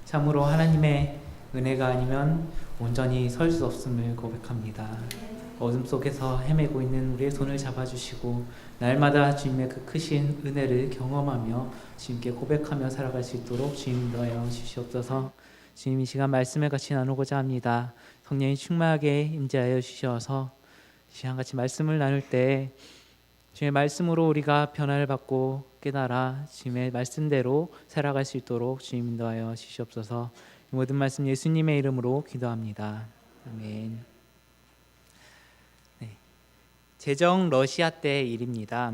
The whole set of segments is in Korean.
참으로 하나님의 은혜가 아니면 온전히 설 수 없음을 고백합니다. 어둠 속에서 헤매고 있는 우리의 손을 잡아주시고 날마다 주님의 그 크신 은혜를 경험하며 주님께 고백하며 살아갈 수 있도록 주님 인도하여 주시옵소서. 주님, 이 시간 말씀을 같이 나누고자 합니다. 성령이 충만하게 임재하여 주셔서 이 시간 같이 말씀을 나눌 때 주님의 말씀으로 우리가 변화를 받고 깨달아 주님의 말씀대로 살아갈 수 있도록 주님 인도하여 주시옵소서. 이 모든 말씀 예수님의 이름으로 기도합니다. 아멘. 네. 제정 러시아 때 일입니다.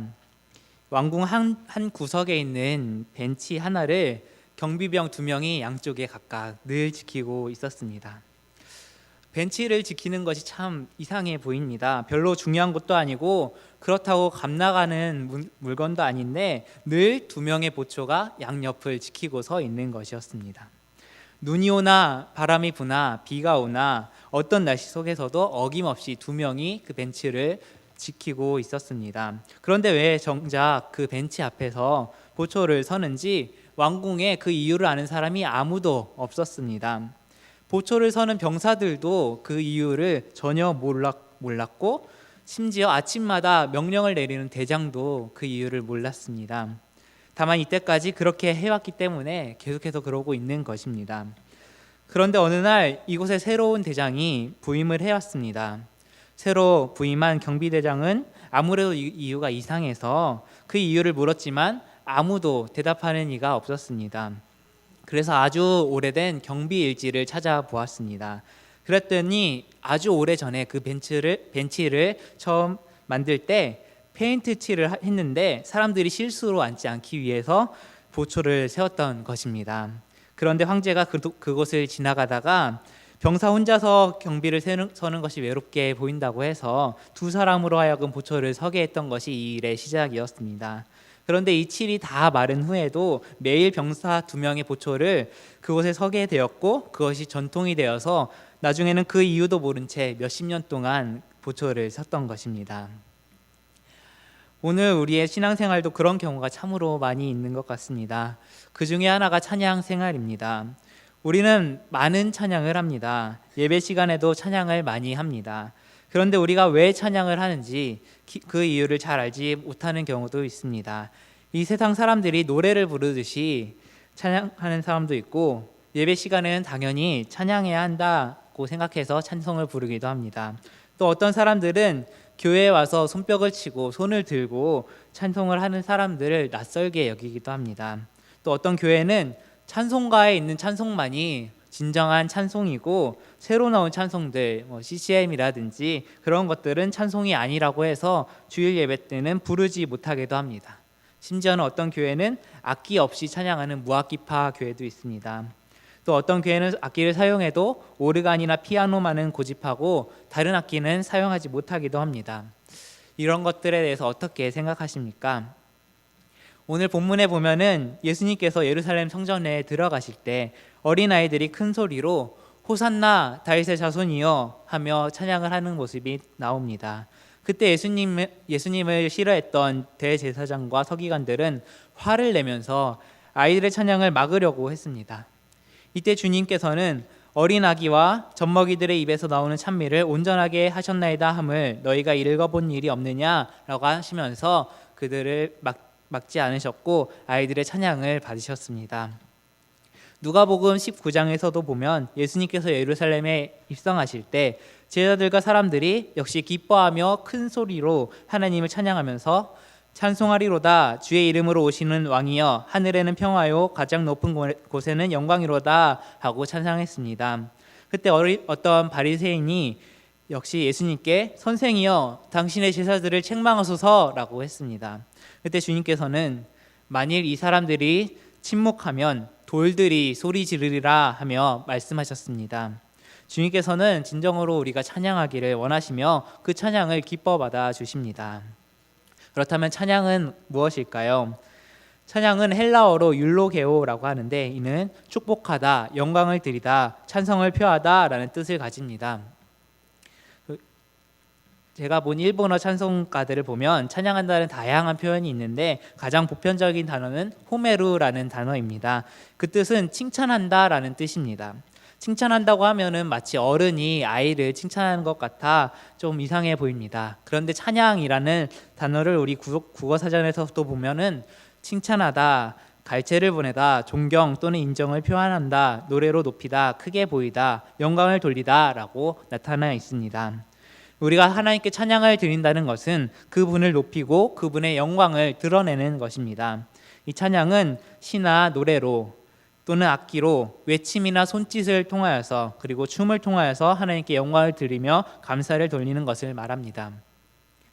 왕궁 한 구석에 있는 벤치 하나를 경비병 2명이 양쪽에 각각 늘 지키고 있었습니다. 벤치를 지키는 것이 참 이상해 보입니다. 별로 중요한 것도 아니고 그렇다고 감 나가는 물건도 아닌데 늘 2명의 보초가 양옆을 지키고 서 있는 것이었습니다. 눈이 오나 바람이 부나 비가 오나 어떤 날씨 속에서도 어김없이 2명이 그 벤치를 지키고 있었습니다. 그런데 왜 정작 그 벤치 앞에서 보초를 서는지 왕궁에 그 이유를 아는 사람이 아무도 없었습니다. 보초를 서는 병사들도 그 이유를 전혀 몰랐고 심지어 아침마다 명령을 내리는 대장도 그 이유를 몰랐습니다. 다만 이때까지 그렇게 해왔기 때문에 계속해서 그러고 있는 것입니다. 그런데 어느 날 이곳에 새로운 대장이 부임을 해왔습니다. 새로 부임한 경비대장은 아무래도 이유가 이상해서 그 이유를 물었지만 아무도 대답하는 이가 없었습니다. 그래서 아주 오래된 경비 일지를 찾아보았습니다. 그랬더니 아주 오래전에 그 벤치를 처음 만들 때 페인트 칠을 했는데 사람들이 실수로 앉지 않기 위해서 보초를 세웠던 것입니다. 그런데 황제가 그곳을 지나가다가 병사 혼자서 경비를 서는 것이 외롭게 보인다고 해서 2사람으로 하여금 보초를 서게 했던 것이 이 일의 시작이었습니다. 그런데 이 칠이 다 마른 후에도 매일 병사 2명의 보초를 그곳에 서게 되었고 그것이 전통이 되어서 나중에는 그 이유도 모른 채 몇십 년 동안 보초를 섰던 것입니다. 오늘 우리의 신앙생활도 그런 경우가 참으로 많이 있는 것 같습니다. 그 중에 하나가 찬양 생활입니다. 우리는 많은 찬양을 합니다. 예배 시간에도 찬양을 많이 합니다. 그런데 우리가 왜 찬양을 하는지 그 이유를 잘 알지 못하는 경우도 있습니다. 이 세상 사람들이 노래를 부르듯이 찬양하는 사람도 있고 예배 시간에는 당연히 찬양해야 한다고 생각해서 찬송을 부르기도 합니다. 또 어떤 사람들은 교회에 와서 손뼉을 치고 손을 들고 찬송을 하는 사람들을 낯설게 여기기도 합니다. 또 어떤 교회는 찬송가에 있는 찬송만이 진정한 찬송이고 새로 나온 찬송들 CCM이라든지 그런 것들은 찬송이 아니라고 해서 주일 예배 때는 부르지 못하기도 합니다. 심지어는 어떤 교회는 악기 없이 찬양하는 무악기파 교회도 있습니다. 또 어떤 교회는 악기를 사용해도 오르간이나 피아노만은 고집하고 다른 악기는 사용하지 못하기도 합니다. 이런 것들에 대해서 어떻게 생각하십니까? 오늘 본문에 보면은 예수님께서 예루살렘 성전에 들어가실 때 어린아이들이 큰 소리로 호산나 다윗의 자손이여 하며 찬양을 하는 모습이 나옵니다. 그때 예수님을 싫어했던 대제사장과 서기관들은 화를 내면서 아이들의 찬양을 막으려고 했습니다. 이때 주님께서는 어린 아기와 젖먹이들의 입에서 나오는 찬미를 온전하게 하셨나이다 함을 너희가 읽어본 일이 없느냐라고 하시면서 그들을 막지 않으셨고 아이들의 찬양을 받으셨습니다. 누가복음 19장에서도 보면 예수님께서 예루살렘에 입성하실 때 제자들과 사람들이 역시 기뻐하며 큰 소리로 하나님을 찬양하면서 찬송하리로다 주의 이름으로 오시는 왕이여 하늘에는 평화요 가장 높은 곳에는 영광이로다 하고 찬양했습니다. 그때 어떤 바리새인이 역시 예수님께 선생이여 당신의 제자들을 책망하소서라고 했습니다. 그때 주님께서는 만일 이 사람들이 침묵하면 돌들이 소리 지르리라 하며 말씀하셨습니다. 주님께서는 진정으로 우리가 찬양하기를 원하시며 그 찬양을 기뻐 받아 주십니다. 그렇다면 찬양은 무엇일까요? 찬양은 헬라어로 율로게오라고 하는데 이는 축복하다, 영광을 드리다, 찬성을 표하다 라는 뜻을 가집니다. 제가 본 일본어 찬송가들을 보면 찬양한다는 다양한 표현이 있는데 가장 보편적인 단어는 호메루라는 단어입니다. 그 뜻은 칭찬한다라는 뜻입니다. 칭찬한다고 하면은 마치 어른이 아이를 칭찬하는 것 같아 좀 이상해 보입니다. 그런데 찬양이라는 단어를 우리 국어 사전에서도 보면은 칭찬하다, 갈채를 보내다, 존경 또는 인정을 표현한다, 노래로 높이다, 크게 보이다, 영광을 돌리다 라고 나타나 있습니다. 우리가 하나님께 찬양을 드린다는 것은 그분을 높이고 그분의 영광을 드러내는 것입니다. 이 찬양은 시나 노래로 또는 악기로 외침이나 손짓을 통하여서 그리고 춤을 통하여서 하나님께 영광을 드리며 감사를 돌리는 것을 말합니다.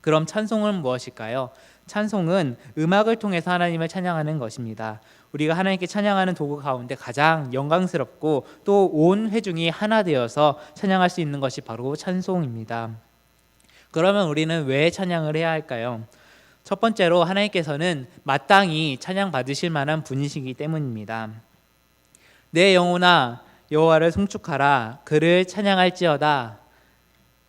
그럼 찬송은 무엇일까요? 찬송은 음악을 통해서 하나님을 찬양하는 것입니다. 우리가 하나님께 찬양하는 도구 가운데 가장 영광스럽고 또 온 회중이 하나 되어서 찬양할 수 있는 것이 바로 찬송입니다. 그러면 우리는 왜 찬양을 해야 할까요? 첫 번째로 하나님께서는 마땅히 찬양 받으실 만한 분이시기 때문입니다. 내 영혼아 여호와를 송축하라, 그를 찬양할지어다.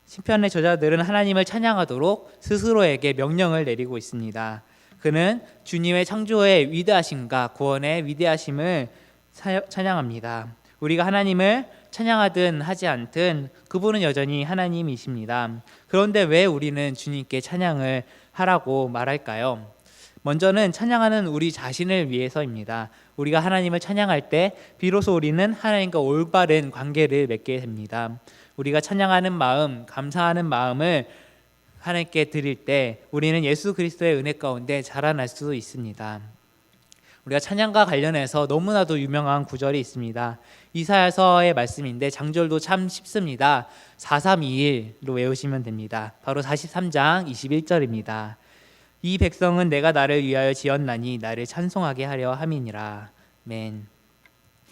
시편의 저자들은 하나님을 찬양하도록 스스로에게 명령을 내리고 있습니다. 그는 주님의 창조의 위대하심과 구원의 위대하심을 찬양합니다. 우리가 하나님을 찬양하든 하지 않든 그분은 여전히 하나님이십니다. 그런데 왜 우리는 주님께 찬양을 하라고 말할까요? 먼저는 찬양하는 우리 자신을 위해서입니다. 우리가 하나님을 찬양할 때 비로소 우리는 하나님과 올바른 관계를 맺게 됩니다. 우리가 찬양하는 마음, 감사하는 마음을 하나님께 드릴 때 우리는 예수 그리스도의 은혜 가운데 자라날 수 있습니다. 우리가 찬양과 관련해서 너무나도 유명한 구절이 있습니다. 이사야서의 말씀인데 장절도 참 쉽습니다. 4321로 외우시면 됩니다. 바로 43장 21절입니다. 이 백성은 내가 나를 위하여 지었나니 나를 찬송하게 하려 함이니라. 아멘.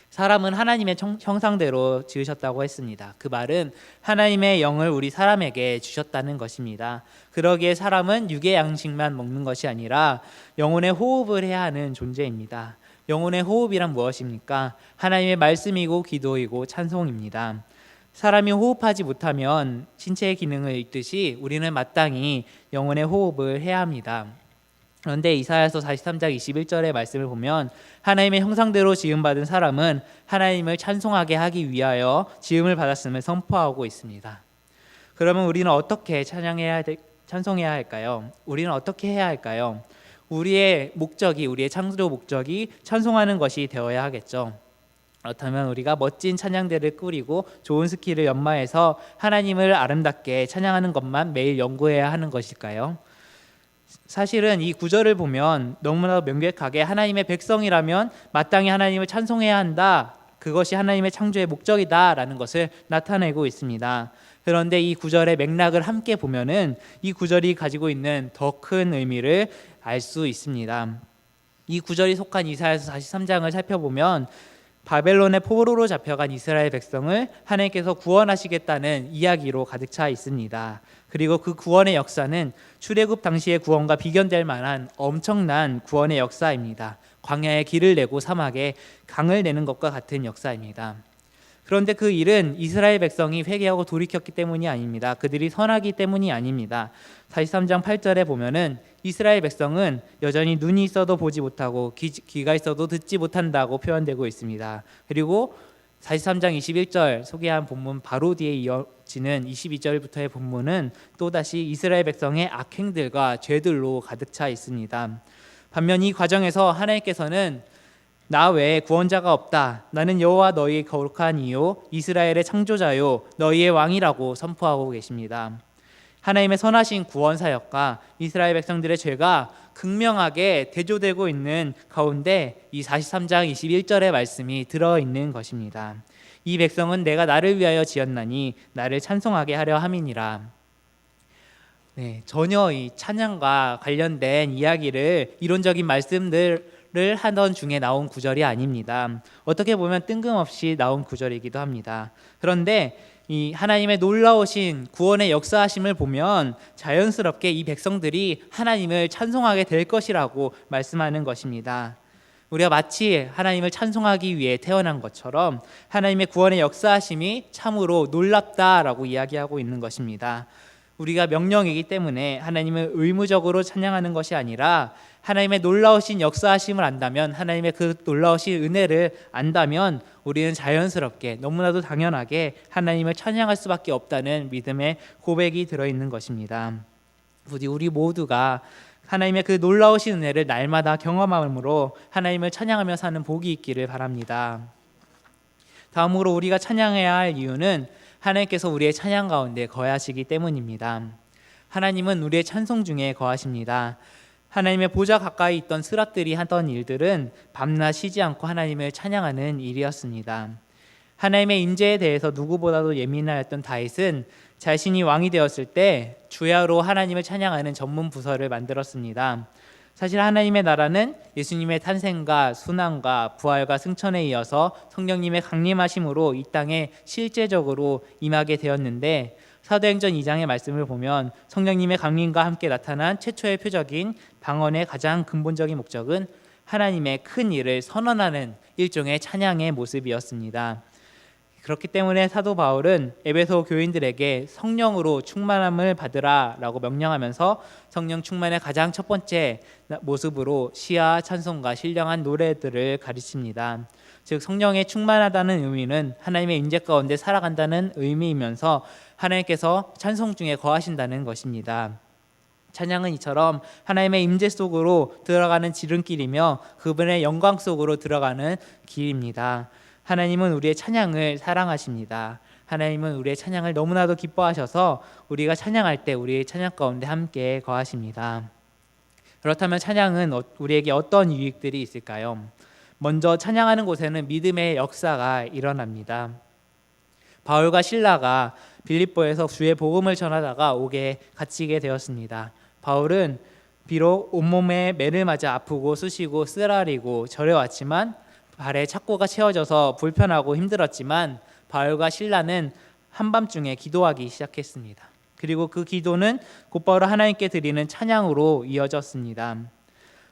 사람은 하나님의 형상대로 지으셨다고 했습니다. 그 말은 하나님의 영을 우리 사람에게 주셨다는 것입니다. 그러기에 사람은 육의 양식만 먹는 것이 아니라 영혼의 호흡을 해야 하는 존재입니다. 영혼의 호흡이란 무엇입니까? 하나님의 말씀이고 기도이고 찬송입니다. 사람이 호흡하지 못하면 신체의 기능을 잃듯이 우리는 마땅히 영혼의 호흡을 해야 합니다. 그런데 이사야서 43장 21절의 말씀을 보면 하나님의 형상대로 지음받은 사람은 하나님을 찬송하게 하기 위하여 지음을 받았음을 선포하고 있습니다. 그러면 우리는 어떻게 찬송해야 할까요? 우리는 어떻게 해야 할까요? 우리의 창조 목적이 찬송하는 것이 되어야 하겠죠. 그렇다면 우리가 멋진 찬양대를 꾸리고 좋은 스킬을 연마해서 하나님을 아름답게 찬양하는 것만 매일 연구해야 하는 것일까요? 사실은 이 구절을 보면 너무나 명백하게 하나님의 백성이라면 마땅히 하나님을 찬송해야 한다, 그것이 하나님의 창조의 목적이다라는 것을 나타내고 있습니다. 그런데 이 구절의 맥락을 함께 보면은 이 구절이 가지고 있는 더 큰 의미를 알 수 있습니다. 이 구절이 속한 이사야서 43장을 살펴보면 바벨론의 포로로 잡혀간 이스라엘 백성을 하나님께서 구원하시겠다는 이야기로 가득 차 있습니다. 그리고 그 구원의 역사는 출애굽 당시의 구원과 비견될 만한 엄청난 구원의 역사입니다. 광야에 길을 내고 사막에 강을 내는 것과 같은 역사입니다. 그런데 그 일은 이스라엘 백성이 회개하고 돌이켰기 때문이 아닙니다. 그들이 선하기 때문이 아닙니다. 43장 8절에 보면은 이스라엘 백성은 여전히 눈이 있어도 보지 못하고 귀가 있어도 듣지 못한다고 표현되고 있습니다. 그리고 43장 21절 소개한 본문 바로 뒤에 이어지는 22절부터의 본문은 또다시 이스라엘 백성의 악행들과 죄들로 가득 차 있습니다. 반면 이 과정에서 하나님께서는 나 외에 구원자가 없다, 나는 여호와 너희의 거룩한 이요 이스라엘의 창조자요 너희의 왕이라고 선포하고 계십니다. 하나님의 선하신 구원 사역과 이스라엘 백성들의 죄가 극명하게 대조되고 있는 가운데 이 43장 21절의 말씀이 들어있는 것입니다. 이 백성은 내가 나를 위하여 지었나니 나를 찬송하게 하려 함이니라. 전혀 이 찬양과 관련된 이야기를 이론적인 말씀들을 하던 중에 나온 구절이 아닙니다. 어떻게 보면 뜬금없이 나온 구절이기도 합니다. 그런데 이 하나님의 놀라우신 구원의 역사하심을 보면 자연스럽게 이 백성들이 하나님을 찬송하게 될 것이라고 말씀하는 것입니다. 우리가 마치 하나님을 찬송하기 위해 태어난 것처럼 하나님의 구원의 역사하심이 참으로 놀랍다라고 이야기하고 있는 것입니다. 우리가 명령이기 때문에 하나님을 의무적으로 찬양하는 것이 아니라 하나님의 놀라우신 역사하심을 안다면, 하나님의 그 놀라우신 은혜를 안다면 우리는 자연스럽게 너무나도 당연하게 하나님을 찬양할 수밖에 없다는 믿음의 고백이 들어있는 것입니다. 부디 우리 모두가 하나님의 그 놀라우신 은혜를 날마다 경험함으로 하나님을 찬양하며 사는 복이 있기를 바랍니다. 다음으로 우리가 찬양해야 할 이유는 하나님께서 우리의 찬양 가운데 거하시기 때문입니다. 하나님은 우리의 찬송 중에 거하십니다. 하나님의 보좌 가까이 있던 스랍들이 하던 일들은 밤낮 쉬지 않고 하나님을 찬양하는 일이었습니다. 하나님의 임재에 대해서 누구보다도 예민하였던 다윗은 자신이 왕이 되었을 때 주야로 하나님을 찬양하는 전문 부서를 만들었습니다. 사실 하나님의 나라는 예수님의 탄생과 순환과 부활과 승천에 이어서 성령님의 강림하심으로 이 땅에 실제적으로 임하게 되었는데, 사도행전 2장의 말씀을 보면 성령님의 강림과 함께 나타난 최초의 표적인 방언의 가장 근본적인 목적은 하나님의 큰 일을 선언하는 일종의 찬양의 모습이었습니다. 그렇기 때문에 사도 바울은 에베소 교인들에게 성령으로 충만함을 받으라 라고 명령하면서 성령 충만의 가장 첫 번째 모습으로 시와 찬송과 신령한 노래들을 가르칩니다. 즉 성령에 충만하다는 의미는 하나님의 임재 가운데 살아간다는 의미이면서 하나님께서 찬송 중에 거하신다는 것입니다. 찬양은 이처럼 하나님의 임재 속으로 들어가는 지름길이며 그분의 영광 속으로 들어가는 길입니다. 하나님은 우리의 찬양을 사랑하십니다. 하나님은 우리의 찬양을 너무나도 기뻐하셔서 우리가 찬양할 때 우리의 찬양 가운데 함께 거하십니다. 그렇다면 찬양은 우리에게 어떤 유익들이 있을까요? 먼저 찬양하는 곳에는 믿음의 역사가 일어납니다. 바울과 실라가 빌립보에서 주의 복음을 전하다가 옥에 갇히게 되었습니다. 바울은 비록 온몸에 매를 맞아 아프고 쑤시고 쓰라리고 저려왔지만, 발에 착고가 채워져서 불편하고 힘들었지만 바울과 실라는 한밤중에 기도하기 시작했습니다. 그리고 그 기도는 곧바로 하나님께 드리는 찬양으로 이어졌습니다.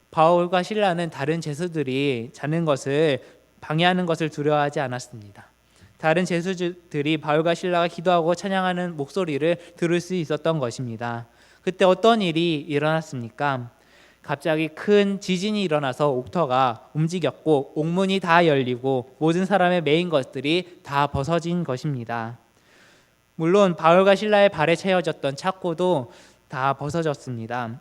바울과 실라는 다른 죄수들이 자는 것을 방해하는 것을 두려워하지 않았습니다. 다른 죄수들이 바울과 실라가 기도하고 찬양하는 목소리를 들을 수 있었던 것입니다. 그때 어떤 일이 일어났습니까? 갑자기 큰 지진이 일어나서 옥터가 움직였고 옥문이 다 열리고 모든 사람의 매인 것들이 다 벗어진 것입니다. 물론 바울과 실라의 발에 채워졌던 착고도 다 벗어졌습니다.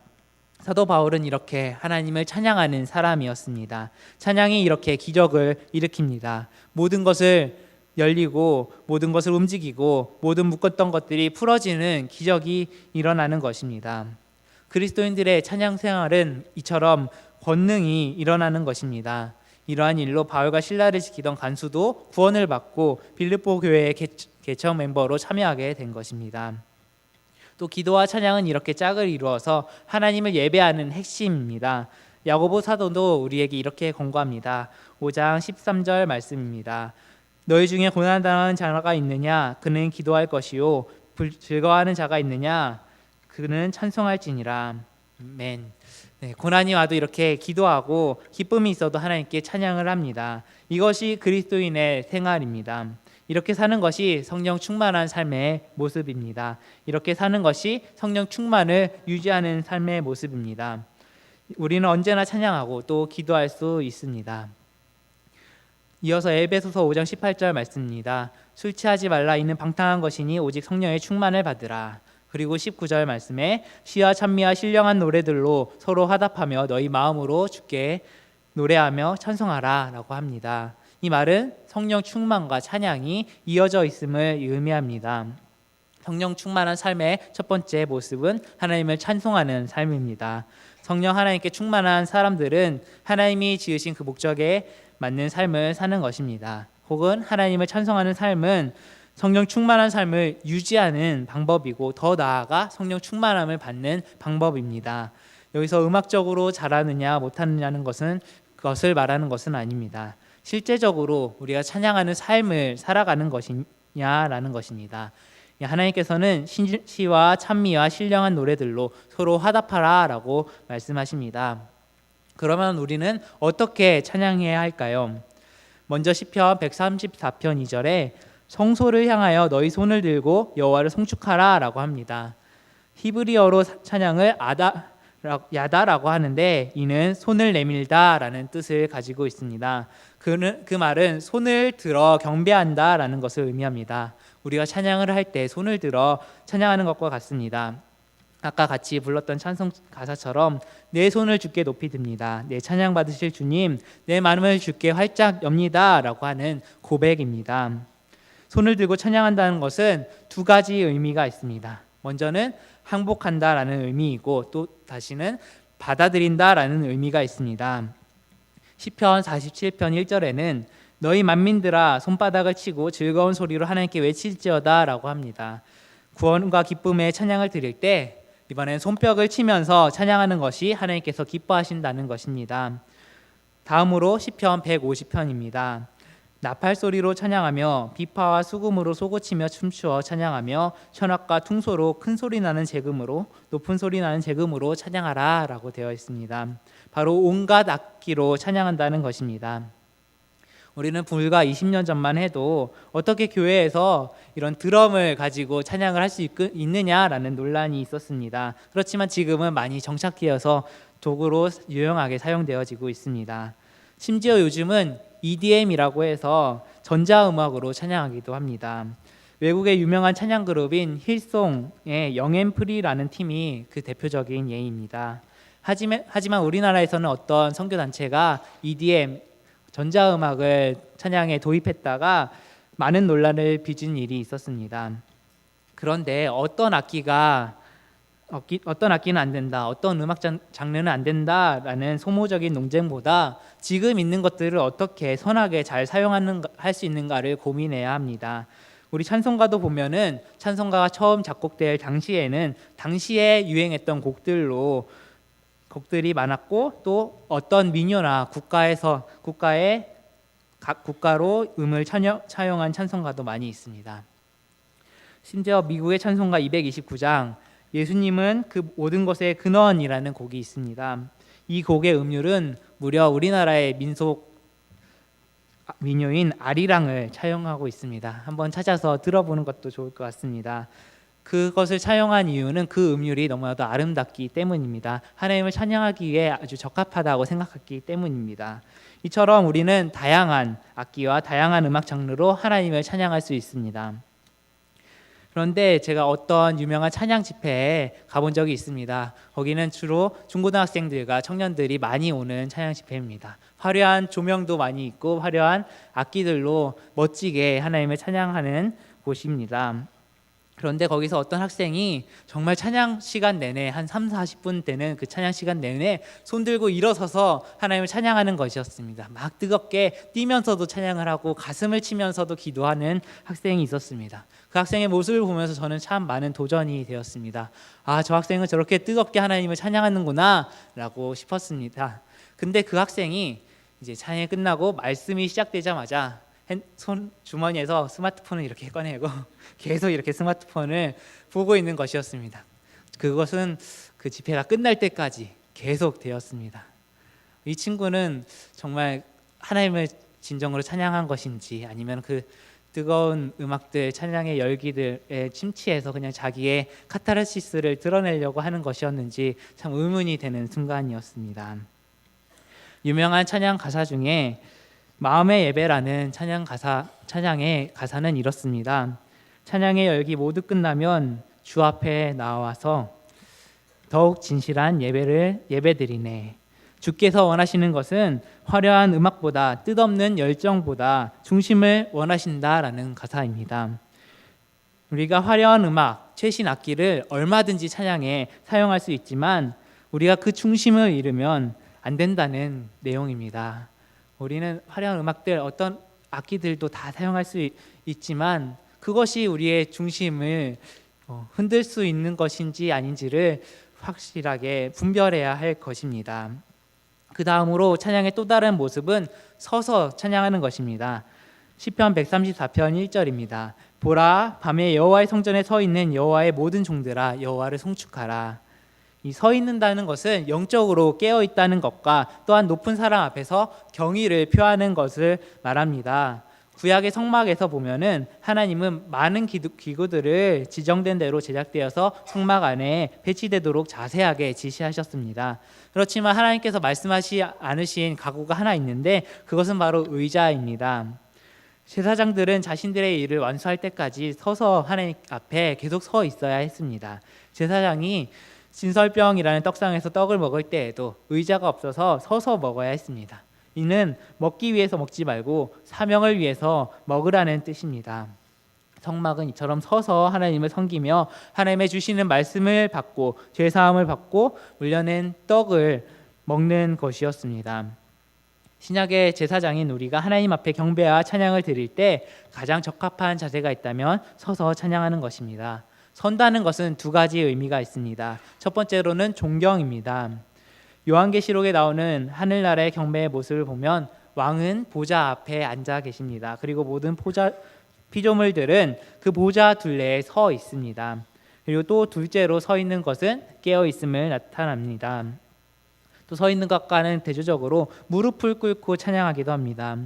사도 바울은 이렇게 하나님을 찬양하는 사람이었습니다. 찬양이 이렇게 기적을 일으킵니다. 모든 것을 열리고 모든 것을 움직이고 모든 묶었던 것들이 풀어지는 기적이 일어나는 것입니다. 그리스도인들의 찬양 생활은 이처럼 권능이 일어나는 것입니다. 이러한 일로 바울과 실라를 지키던 간수도 구원을 받고 빌립보 교회의 개척 멤버로 참여하게 된 것입니다. 또 기도와 찬양은 이렇게 짝을 이루어서 하나님을 예배하는 핵심입니다. 야고보 사도도 우리에게 이렇게 권고합니다. 5장 13절 말씀입니다. 너희 중에 고난당하는 자가 있느냐? 그는 기도할 것이요. 즐거워하는 자가 있느냐? 그는 찬송할지니라. 아멘. 고난이 와도 이렇게 기도하고 기쁨이 있어도 하나님께 찬양을 합니다. 이것이 그리스도인의 생활입니다. 이렇게 사는 것이 성령 충만한 삶의 모습입니다. 이렇게 사는 것이 성령 충만을 유지하는 삶의 모습입니다. 우리는 언제나 찬양하고 또 기도할 수 있습니다. 이어서 에베소서 5장 18절 말씀입니다. 술 취하지 말라. 이는 방탕한 것이니 오직 성령의 충만을 받으라. 그리고 19절 말씀에 시와 찬미와 신령한 노래들로 서로 화답하며 너희 마음으로 주께 노래하며 찬송하라 라고 합니다. 이 말은 성령 충만과 찬양이 이어져 있음을 의미합니다. 성령 충만한 삶의 첫 번째 모습은 하나님을 찬송하는 삶입니다. 성령 하나님께 충만한 사람들은 하나님이 지으신 그 목적에 맞는 삶을 사는 것입니다. 혹은 하나님을 찬송하는 삶은 성령 충만한 삶을 유지하는 방법이고 더 나아가 성령 충만함을 받는 방법입니다. 여기서 음악적으로 잘하느냐 못하느냐는 것을 말하는 것은 아닙니다. 실제적으로 우리가 찬양하는 삶을 살아가는 것이냐라는 것입니다. 하나님께서는 시와 찬미와 신령한 노래들로 서로 화답하라 라고 말씀하십니다. 그러면 우리는 어떻게 찬양해야 할까요? 먼저 시편 134편 2절에 성소를 향하여 너희 손을 들고 여호와를 송축하라 라고 합니다. 히브리어로 찬양을 야다라고 하는데 이는 손을 내밀다라는 뜻을 가지고 있습니다. 그 말은 손을 들어 경배한다라는 것을 의미합니다. 우리가 찬양을 할 때 손을 들어 찬양하는 것과 같습니다. 아까 같이 불렀던 찬송 가사처럼 내 손을 주께 높이 듭니다. 내 찬양 받으실 주님, 내 마음을 주께 활짝 엽니다 라고 하는 고백입니다. 손을 들고 찬양한다는 것은 두 가지 의미가 있습니다. 먼저는 항복한다라는 의미이고 또 다시는 받아들인다라는 의미가 있습니다. 시편 47편 1절에는 너희 만민들아 손바닥을 치고 즐거운 소리로 하나님께 외칠지어다 라고 합니다. 구원과 기쁨의 찬양을 드릴 때 이번엔 손뼉을 치면서 찬양하는 것이 하나님께서 기뻐하신다는 것입니다. 다음으로 시편 150편입니다. 나팔 소리로 찬양하며 비파와 수금으로 쏘고치며 춤추어 찬양하며 현악과 퉁소로 큰 소리 나는 제금으로 높은 소리 나는 제금으로 찬양하라 라고 되어 있습니다. 바로 온갖 악기로 찬양한다는 것입니다. 우리는 불과 20년 전만 해도 어떻게 교회에서 이런 드럼을 가지고 찬양을 할 수 있느냐라는 논란이 있었습니다. 그렇지만 지금은 많이 정착되어서 도구로 유용하게 사용되어지고 있습니다. 심지어 요즘은 EDM이라고 해서 전자음악으로 찬양하기도 합니다. 외국의 유명한 찬양 그룹인 힐송의 영앤프리라는 팀이 그 대표적인 예입니다. 하지만 우리나라에서는 어떤 선교단체가 EDM 전자음악을 찬양에 도입했다가 많은 논란을 빚은 일이 있었습니다. 그런데 어떤 악기는 안 된다, 어떤 음악 장르는 안 된다라는 소모적인 논쟁보다 지금 있는 것들을 어떻게 선하게 잘 할 수 있는가를 고민해야 합니다. 우리 찬송가도 보면은 찬송가가 처음 작곡될 당시에는 당시에 유행했던 곡들이 많았고 또 어떤 민요나 국가의 각 국가로 음을 차용한 찬송가도 많이 있습니다. 심지어 미국의 찬송가 229장 예수님은 그 모든 것의 근원이라는 곡이 있습니다. 이 곡의 음률은 무려 우리나라의 민속 민요인 아리랑을 차용하고 있습니다. 한번 찾아서 들어보는 것도 좋을 것 같습니다. 그것을 차용한 이유는 그 음률이 너무나도 아름답기 때문입니다. 하나님을 찬양하기에 아주 적합하다고 생각했기 때문입니다. 이처럼 우리는 다양한 악기와 다양한 음악 장르로 하나님을 찬양할 수 있습니다. 그런데 제가 어떤 유명한 찬양 집회에 가본 적이 있습니다. 거기는 주로 중고등학생들과 청년들이 많이 오는 찬양 집회입니다. 화려한 조명도 많이 있고 화려한 악기들로 멋지게 하나님을 찬양하는 곳입니다. 그런데 거기서 어떤 학생이 정말 찬양 시간 내내 한 30-40분 되는 그 찬양 시간 내내 손 들고 일어서서 하나님을 찬양하는 것이었습니다. 막 뜨겁게 뛰면서도 찬양을 하고 가슴을 치면서도 기도하는 학생이 있었습니다. 그 학생의 모습을 보면서 저는 참 많은 도전이 되었습니다. 저 학생은 저렇게 뜨겁게 하나님을 찬양하는구나 라고 싶었습니다. 근데 그 학생이 이제 찬양이 끝나고 말씀이 시작되자마자 손 주머니에서 스마트폰을 이렇게 꺼내고 계속 이렇게 스마트폰을 보고 있는 것이었습니다. 그것은 그 집회가 끝날 때까지 계속 되었습니다. 이 친구는 정말 하나님을 진정으로 찬양한 것인지 아니면 그 뜨거운 음악들, 찬양의 열기들에 침취해서 그냥 자기의 카타르시스를 드러내려고 하는 것이었는지 참 의문이 되는 순간이었습니다. 유명한 찬양 가사 중에 마음의 예배라는 찬양의 가사는 이렇습니다. 찬양의 열기 모두 끝나면 주 앞에 나와서 더욱 진실한 예배드리네. 주께서 원하시는 것은 화려한 음악보다 뜻없는 열정보다 중심을 원하신다라는 가사입니다. 우리가 화려한 음악, 최신 악기를 얼마든지 찬양에 사용할 수 있지만 우리가 그 중심을 잃으면 안 된다는 내용입니다. 우리는 화려한 음악들, 어떤 악기들도 다 사용할 수 있지만 그것이 우리의 중심을 흔들 수 있는 것인지 아닌지를 확실하게 분별해야 할 것입니다. 그 다음으로 찬양의 또 다른 모습은 서서 찬양하는 것입니다. 시편 134편 1절입니다. 보라, 밤에 여호와의 성전에 서 있는 여호와의 모든 종들아 여호와를 송축하라. 이 서 있는다는 것은 영적으로 깨어 있다는 것과 또한 높은 사람 앞에서 경의를 표하는 것을 말합니다. 구약의 성막에서 보면은 하나님은 많은 기구들을 지정된 대로 제작되어서 성막 안에 배치되도록 자세하게 지시하셨습니다. 그렇지만 하나님께서 말씀하시 않으신 가구가 하나 있는데 그것은 바로 의자입니다. 제사장들은 자신들의 일을 완수할 때까지 서서 하나님 앞에 계속 서 있어야 했습니다. 제사장이 진설병이라는 떡상에서 떡을 먹을 때에도 의자가 없어서 서서 먹어야 했습니다. 이는 먹기 위해서 먹지 말고 사명을 위해서 먹으라는 뜻입니다. 성막은 이처럼 서서 하나님을 섬기며 하나님의 주시는 말씀을 받고 죄사함을 받고 물려낸 떡을 먹는 것이었습니다. 신약의 제사장인 우리가 하나님 앞에 경배와 찬양을 드릴 때 가장 적합한 자세가 있다면 서서 찬양하는 것입니다. 선다는 것은 두 가지 의미가 있습니다. 첫 번째로는 존경입니다. 요한계시록에 나오는 하늘나라의 경배의 모습을 보면 왕은 보좌 앞에 앉아 계십니다. 그리고 모든 피조물들은 그 보좌 둘레에 서 있습니다. 그리고 또 둘째로 서 있는 것은 깨어 있음을 나타납니다. 또 서 있는 것과는 대조적으로 무릎을 꿇고 찬양하기도 합니다.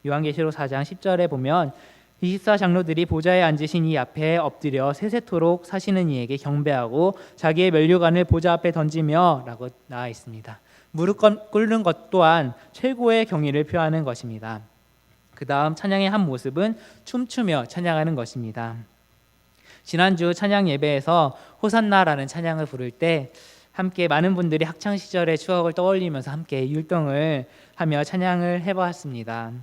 요한계시록 4장 10절에 보면 24장로들이 보좌에 앉으신 이 앞에 엎드려 세세토록 사시는 이에게 경배하고 자기의 면류관을 보좌 앞에 던지며 라고 나와 있습니다. 무릎 꿇는 것 또한 최고의 경의를 표하는 것입니다. 그 다음 찬양의 한 모습은 춤추며 찬양하는 것입니다. 지난주 찬양 예배에서 호산나라는 찬양을 부를 때 함께 많은 분들이 학창시절의 추억을 떠올리면서 함께 율동을 하며 찬양을 해보았습니다.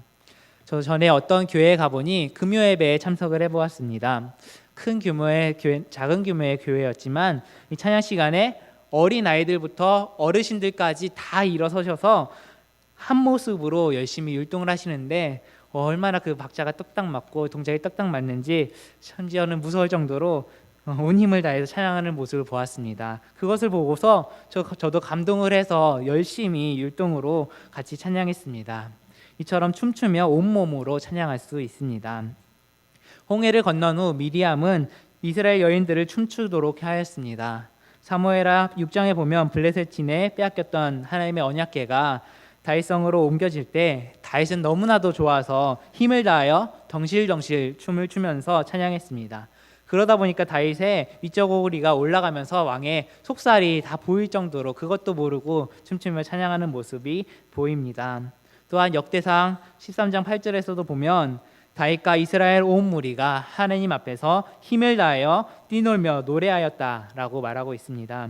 저 전에 어떤 교회에 가보니 금요 예배에 참석을 해보았습니다. 큰 규모의 교회, 작은 규모의 교회였지만 이 찬양 시간에 어린 아이들부터 어르신들까지 다 일어서셔서 한 모습으로 열심히 율동을 하시는데 얼마나 그 박자가 딱딱 맞고 동작이 딱딱 맞는지 심지어는 무서울 정도로 온 힘을 다해서 찬양하는 모습을 보았습니다. 그것을 보고서 저도 감동을 해서 열심히 율동으로 같이 찬양했습니다. 이처럼 춤추며 온몸으로 찬양할 수 있습니다. 홍해를 건넌 후 미리암은 이스라엘 여인들을 춤추도록 하였습니다. 사무엘하 6장에 보면 블레셋인에 빼앗겼던 하나님의 언약궤가 다윗성으로 옮겨질 때 다윗은 너무나도 좋아서 힘을 다하여 덩실덩실 춤을 추면서 찬양했습니다. 그러다 보니까 다윗의 위쪽 오리가 올라가면서 왕의 속살이 다 보일 정도로 그것도 모르고 춤추며 찬양하는 모습이 보입니다. 또한 역대상 13장 8절에서도 보면 다윗과 이스라엘 온 무리가 하나님 앞에서 힘을 다하여 뛰놀며 노래하였다라고 말하고 있습니다.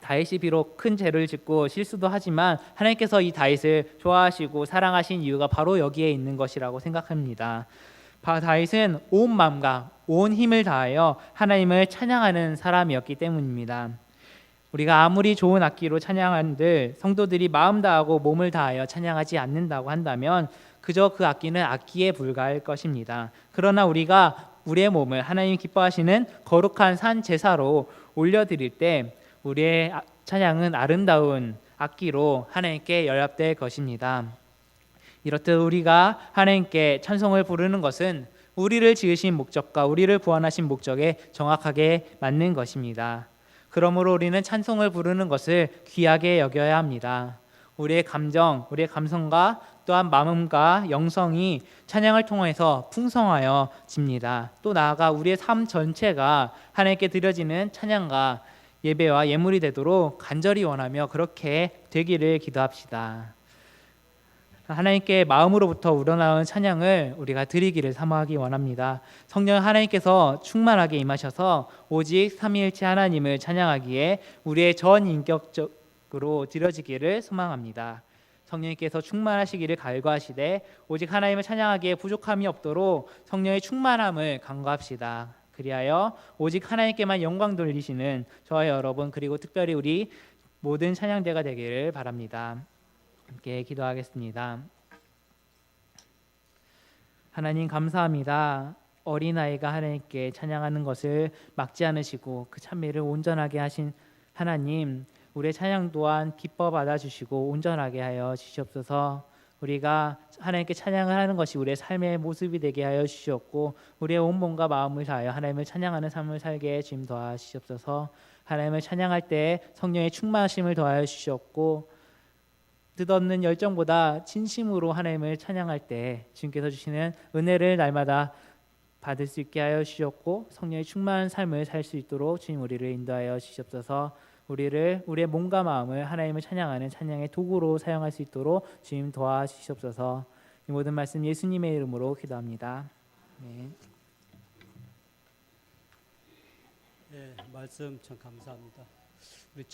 다윗이 비록 큰 죄를 짓고 실수도 하지만 하나님께서 이 다윗을 좋아하시고 사랑하신 이유가 바로 여기에 있는 것이라고 생각합니다. 다윗은 온 마음과 온 힘을 다하여 하나님을 찬양하는 사람이었기 때문입니다. 우리가 아무리 좋은 악기로 찬양한들 성도들이 마음 다하고 몸을 다하여 찬양하지 않는다고 한다면 그저 그 악기는 악기에 불과할 것입니다. 그러나 우리가 우리의 몸을 하나님 기뻐하시는 거룩한 산 제사로 올려드릴 때 우리의 찬양은 아름다운 악기로 하나님께 연합될 것입니다. 이렇듯 우리가 하나님께 찬송을 부르는 것은 우리를 지으신 목적과 우리를 구원하신 목적에 정확하게 맞는 것입니다. 그러므로 우리는 찬송을 부르는 것을 귀하게 여겨야 합니다. 우리의 감정, 우리의 감성과 또한 마음과 영성이 찬양을 통해서 풍성하여집니다. 또 나아가 우리의 삶 전체가 하나님께 드려지는 찬양과 예배와 예물이 되도록 간절히 원하며 그렇게 되기를 기도합시다. 하나님께 마음으로부터 우러나오는 찬양을 우리가 드리기를 사모하기 원합니다. 성령 하나님께서 충만하게 임하셔서 오직 삼위일체 하나님을 찬양하기에 우리의 전 인격적으로 드려지기를 소망합니다. 성령님께서 충만하시기를 갈구하시되 오직 하나님을 찬양하기에 부족함이 없도록 성령의 충만함을 간구합시다. 그리하여 오직 하나님께만 영광 돌리시는 저와 여러분 그리고 특별히 우리 모든 찬양대가 되기를 바랍니다. 함께 기도하겠습니다. 하나님 감사합니다. 어린아이가 하나님께 찬양하는 것을 막지 않으시고 그 찬미를 온전하게 하신 하나님, 우리의 찬양 또한 기뻐 받아주시고 온전하게 하여 주시옵소서. 우리가 하나님께 찬양을 하는 것이 우리의 삶의 모습이 되게 하여 주시옵고 우리의 온 몸과 마음을 다하여 하나님을 찬양하는 삶을 살게 주님 도와주시옵소서. 하나님을 찬양할 때 성령의 충만하심을 더하여 주시옵고 뜻없는 열정보다 진심으로 하나님을 찬양할 때 주님께서 주시는 은혜를 날마다 받을 수 있게 하여 주셨고 성령의 충만한 삶을 살 수 있도록 주님 우리를 인도하여 주시옵소서. 우리의 몸과 마음을 하나님을 찬양하는 찬양의 도구로 사용할 수 있도록 주님 도와주시옵소서. 이 모든 말씀 예수님의 이름으로 기도합니다. 네. 네, 말씀 참 감사합니다. 우리